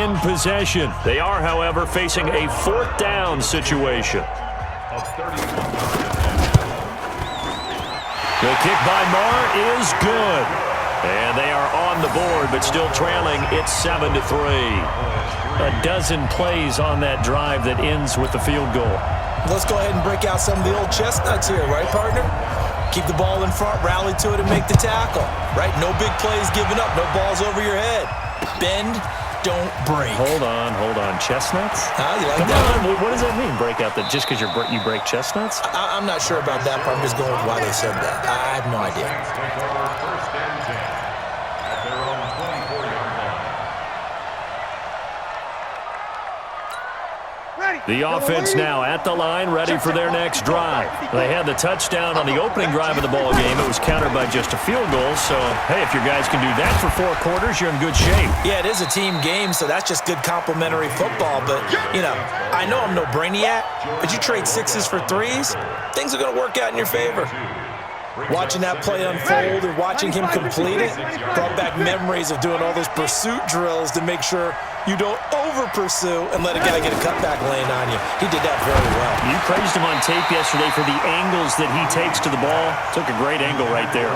in possession. They are, however, facing a 4th down situation. The kick by Marr is good. And they are on the board, but still trailing. It's 7-3. A dozen plays on that drive that ends with the field goal. Let's go ahead and break out some of the old chestnuts here, right, partner? Keep the ball in front, rally to it, and make the tackle, right? No big plays given up, no balls over your head. Bend, don't break. Hold on. Chestnuts? You like Come that? on, what does that mean, break out? That just because you break chestnuts? I'm not sure about that part. I'm just going with why they said that. I have no idea. The offense now at the line, ready for their next drive. They had the touchdown on the opening drive of the ball game. It was countered by just a field goal. So, hey, if your guys can do that for 4 quarters, you're in good shape. Yeah, it is a team game, so that's just good complimentary football. But, you know, I know I'm no brainiac, but you trade 6s for 3s, things are going to work out in your favor. Watching that play unfold and watching him complete it brought back memories of doing all those pursuit drills to make sure you don't over-pursue and let a guy get a cutback lane on you. He did that very well. You praised him on tape yesterday for the angles that he takes to the ball. Took a great angle right there.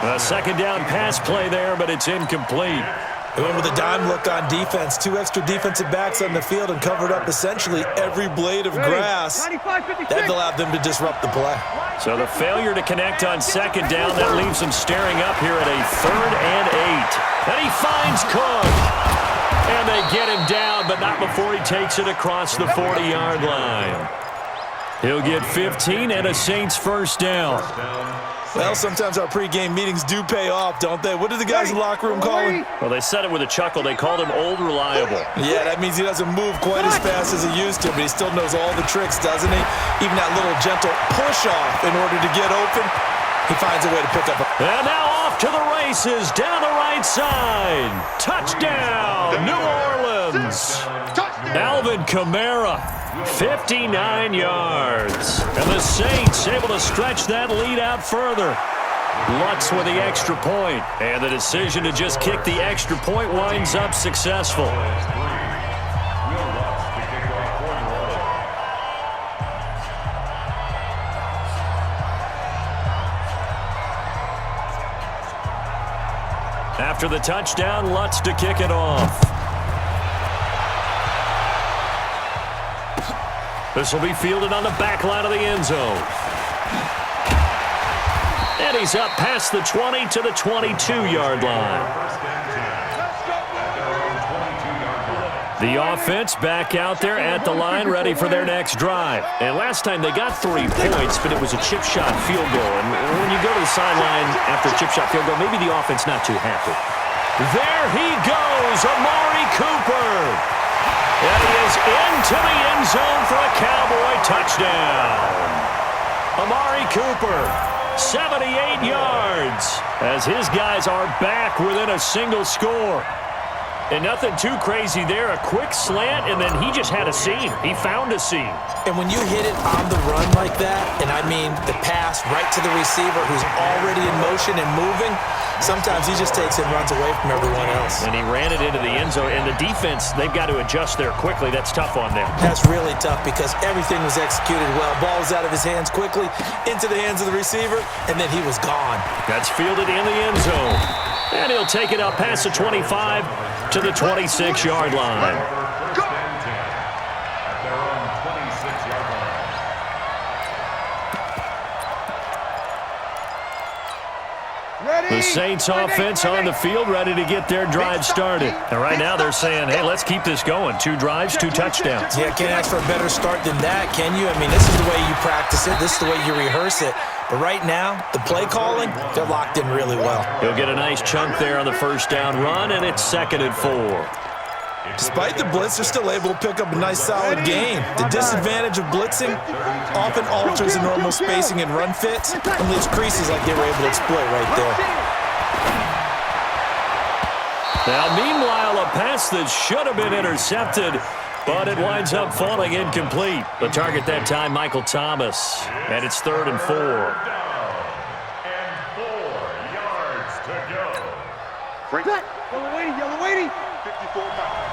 A 2nd down pass play there, but it's incomplete. They went with a dime look on defense. 2 extra defensive backs on the field and covered up essentially every blade of grass. That allowed them to disrupt the play. So the failure to connect on 2nd down, that leaves them staring up here at a 3rd and 8. And he finds Cook. And they get him down, but not before he takes it across the 40-yard line. He'll get 15 and a Saints 1st down. Well, sometimes our pregame meetings do pay off, don't they? What do the guys in the locker room call him? Well, they said it with a chuckle. They called him Old Reliable. Yeah, that means he doesn't move quite as fast as he used to, but he still knows all the tricks, doesn't he? Even that little gentle push-off in order to get open, he finds a way to pick up. And now off to the races, down the right side. Touchdown, New Orleans. Alvin Kamara. 59 yards. And the Saints able to stretch that lead out further. Lutz with the extra point. And the decision to just kick the extra point winds up successful. After the touchdown, Lutz to kick it off. This will be fielded on the back line of the end zone. And he's up past the 20 to the 22-yard line. The offense back out there at the line, ready for their next drive. And last time they got 3 points, but it was a chip shot field goal. And when you go to the sideline after a chip shot field goal, maybe the offense not too happy. There he goes, Amari Cooper. And he is into the end zone for a Cowboy touchdown. Amari Cooper, 78 yards, as his guys are back within a single score. And nothing too crazy there. A quick slant, and then he just had a seam. He found a seam. And when you hit it on the run like that, and I mean the pass right to the receiver who's already in motion and moving, sometimes he just takes it and runs away from everyone else. And he ran it into the end zone. And the defense, they've got to adjust there quickly. That's tough on them. That's really tough because everything was executed well. Ball was out of his hands quickly, into the hands of the receiver, and then he was gone. That's fielded in the end zone. And he'll take it up past the 25 to the 26-yard line. The Saints offense on the field, ready to get their drive started. And right now they're saying, hey, let's keep this going. 2 drives, 2 touchdowns. Yeah, can't ask for a better start than that, can you? I mean, this is the way you practice it. This is the way you rehearse it. But right now, the play calling, they're locked in really well. He'll get a nice chunk there on the first down run, and it's 2nd and 4. Despite the blitz, they're still able to pick up a nice, solid gain. The disadvantage of blitzing often alters the normal spacing and run fits and leaves creases like they were able to exploit right there. Now, meanwhile, a pass that should have been intercepted, but it winds up falling incomplete. The target that time, Michael Thomas, and it's 3rd and 4. And 4 yards to go. Yellow waiting, 54 pounds.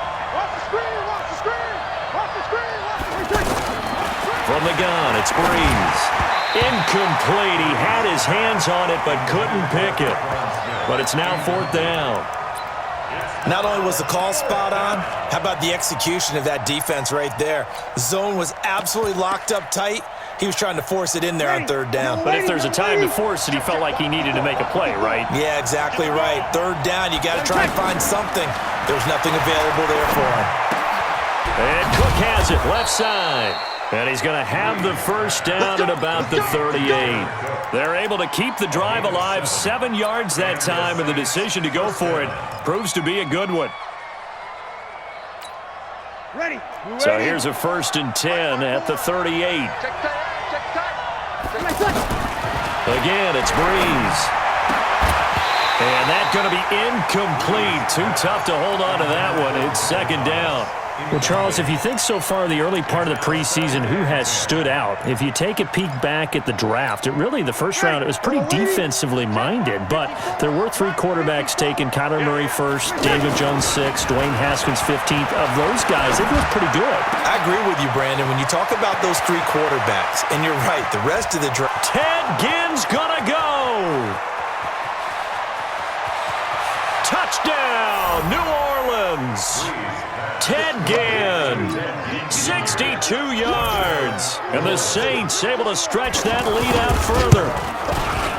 From the gun, it's Breeze. Incomplete. He had his hands on it but couldn't pick it. But it's now 4th down. Not only was the call spot on, how about the execution of that defense right there? The zone was absolutely locked up tight. He was trying to force it in there on 3rd down. But if there's a time to force it, he felt like he needed to make a play, right? Yeah, exactly right. 3rd down, you got to try and find something. There's nothing available there for him. And Cook has it, left side. And he's going to have the 1st down at about the 38. They're able to keep the drive alive, 7 yards that time, and the decision to go for it proves to be a good one. Ready. So here's a 1st and 10 at the 38. Again, it's Breeze. And that's going to be incomplete. Too tough to hold on to that one. It's 2nd down. Well, Charles, if you think so far the early part of the preseason, who has stood out? If you take a peek back at the draft, the first round, it was pretty defensively minded, but there were 3 quarterbacks taken. Kyler Murray first, Daniel Jones 6th, Dwayne Haskins 15th. Of those guys, they look pretty good. I agree with you, Brandon. When you talk about those 3 quarterbacks, and you're right, the rest of the draft. Ted Ginn's gonna go. Touchdown, New Orleans. Ted Ginn, 62 yards. And the Saints able to stretch that lead out further.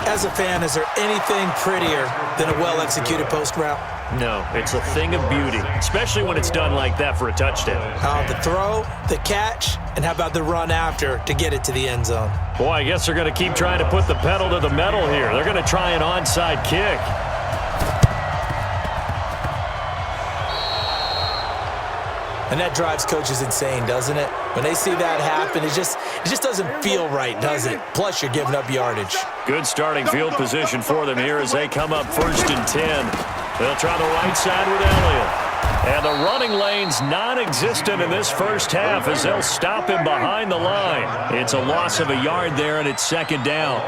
As a fan, is there anything prettier than a well-executed post route? No, it's a thing of beauty, especially when it's done like that for a touchdown. The throw, the catch, and how about the run after to get it to the end zone? Boy, I guess they're going to keep trying to put the pedal to the metal here. They're going to try an onside kick. And that drives coaches insane, doesn't it? When they see that happen, it just doesn't feel right, does it? Plus, you're giving up yardage. Good starting field position for them here as they come up 1st and 10. They'll try the right side with Elliott. And the running lane's non-existent in this first half as they'll stop him behind the line. It's a loss of a yard there, and it's 2nd down.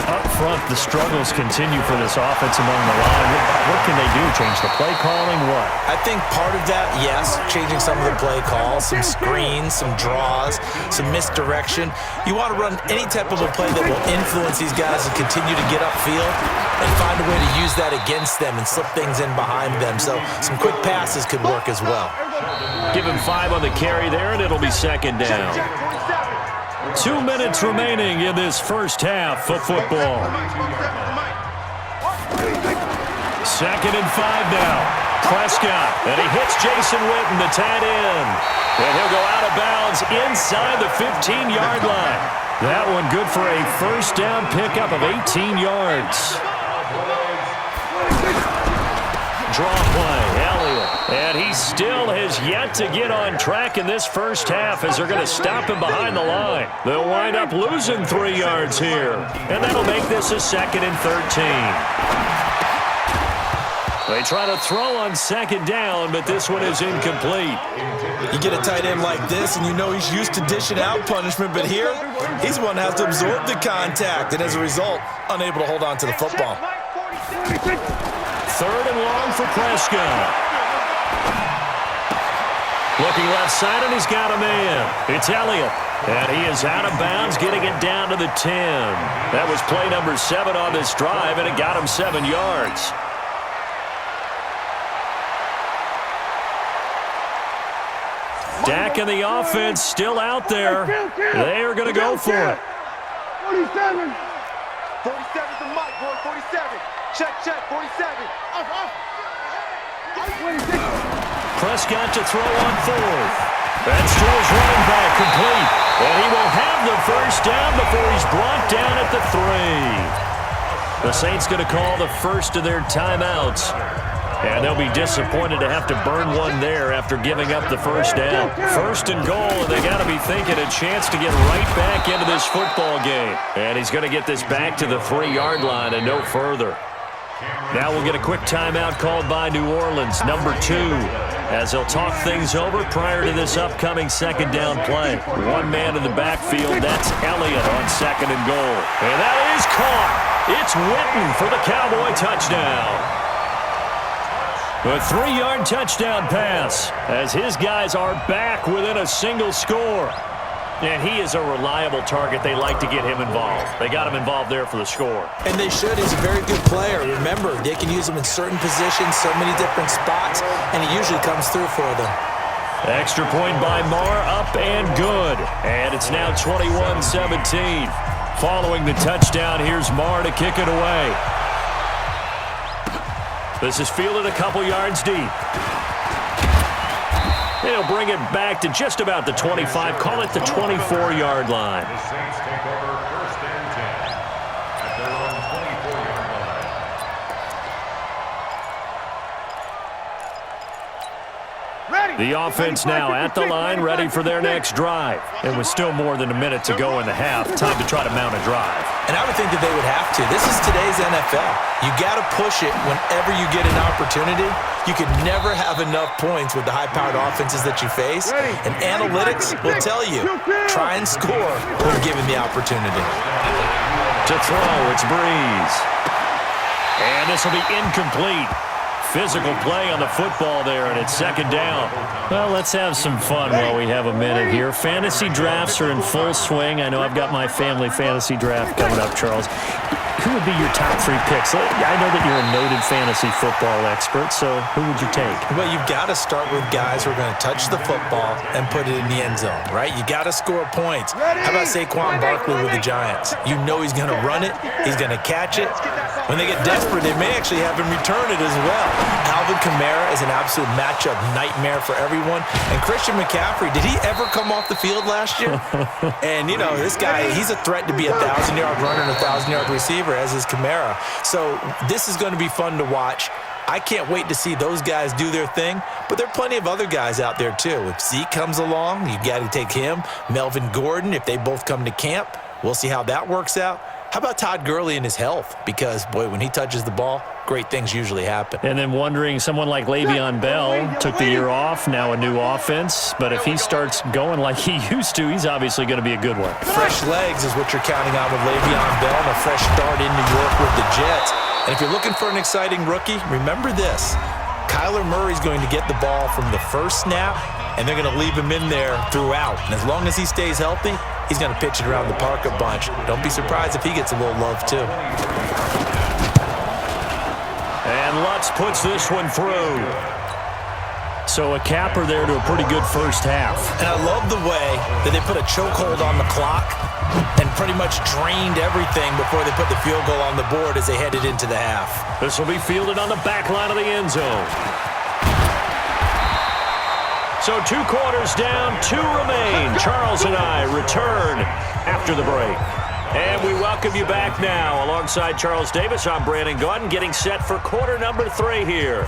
Up front, the struggles continue for this offense among the line. What can they do? Change the play calling? What? I think part of that, yes, changing some of the play calls, some screens, some draws, some misdirection. You want to run any type of a play that will influence these guys and continue to get upfield and find a way to use that against them and slip things in behind them. So some quick passes could work as well. Give him 5 on the carry there, and it'll be 2nd down. 2 minutes remaining in this first half of football. 2nd and 5 now. Prescott, and he hits Jason Witten, the tight end. And he'll go out of bounds inside the 15-yard line. That one good for a 1st down pickup of 18 yards. Draw play, Elliott. And he still has yet to get on track in this first half as they're going to stop him behind the line. They'll wind up losing 3 yards here. And that'll make this a 2nd and 13. They try to throw on 2nd down, but this one is incomplete. You get a tight end like this, and you know he's used to dishing out punishment, but here, he's the one that has to absorb the contact, and as a result, unable to hold on to the football. 3rd and long for Prescott. Looking left side, and he's got a man. It's Elliott. And he is out of bounds, getting it down to the 10. That was play number 7 on this drive, and it got him 7 yards. Dak and the offense still out there. They are going to go for it. 47. 47's the mic, boy. 47. Check, 47. Prescott to throw on 4th. That's to his running back, complete. And he will have the 1st down before he's brought down at the 3. The Saints going to call the first of their timeouts. And they'll be disappointed to have to burn one there after giving up the 1st down. 1st and goal, and they got to be thinking a chance to get right back into this football game. And he's going to get this back to the 3-yard line and no further. Now we'll get a quick timeout called by New Orleans, number 2, as they'll talk things over prior to this upcoming 2nd down play. One man in the backfield, that's Elliott on 2nd and goal. And that is caught. It's Witten for the Cowboy touchdown. A 3-yard touchdown pass as his guys are back within a single score. And he is a reliable target. They like to get him involved. They got him involved there for the score. And they should. He's a very good player. Remember, they can use him in certain positions, so many different spots, and he usually comes through for them. Extra point by Marr, up and good. And it's now 21-17. Following the touchdown, here's Marr to kick it away. This is fielded a couple yards deep. They'll bring it back to just about the 25, call it the 24-yard line. The Saints take over 1st and 10 at their own 24-yard line. The offense now at the line, ready for their next drive. And with still more than a minute to go in the half, time to try to mount a drive. And I would think that they would have to. This is today's NFL. You got to push it whenever you get an opportunity. You could never have enough points with the high-powered offenses that you face. And analytics will tell you, try and score when given the opportunity. To throw, it's Breeze. And this will be incomplete. Physical play on the football there, and it's 2nd down. Well, let's have some fun while we have a minute here. Fantasy drafts are in full swing. I know I've got my family fantasy draft coming up, Charles. Who would be your top 3 picks? I know that you're a noted fantasy football expert, so who would you take? Well, you've got to start with guys who are going to touch the football and put it in the end zone, right? You got to score points. How about Saquon Barkley with the Giants? You know he's going to run it. He's going to catch it. When they get desperate, they may actually have him return it as well. Alvin Kamara is an absolute matchup nightmare for everyone. And Christian McCaffrey, did he ever come off the field last year? And, you know, this guy, he's a threat to be a 1,000-yard runner and a 1,000-yard receiver, as is Kamara. So this is going to be fun to watch. I can't wait to see those guys do their thing, but there are plenty of other guys out there too. If Zeke comes along, you got to take him. Melvin Gordon, if they both come to camp, we'll see how that works out. How about Todd Gurley and his health? Because, boy, when he touches the ball, great things usually happen. And then wondering, someone like Le'Veon Bell took the year off, now a new offense. But if he starts going like he used to, he's obviously going to be a good one. Fresh legs is what you're counting on with Le'Veon Bell and a fresh start in New York with the Jets. And if you're looking for an exciting rookie, remember this. Kyler Murray's going to get the ball from the first snap, and they're going to leave him in there throughout. And as long as he stays healthy, he's going to pitch it around the park a bunch. Don't be surprised if he gets a little love, too. And Lutz puts this one through. So a capper there to a pretty good first half. And I love the way that they put a chokehold on the clock and pretty much drained everything before they put the field goal on the board as they headed into the half. This will be fielded on the back line of the end zone. So 2 quarters down, 2 remain. Charles and I return after the break. And we welcome you back now. Alongside Charles Davis, I'm Brandon Gaudin, getting set for quarter number 3 here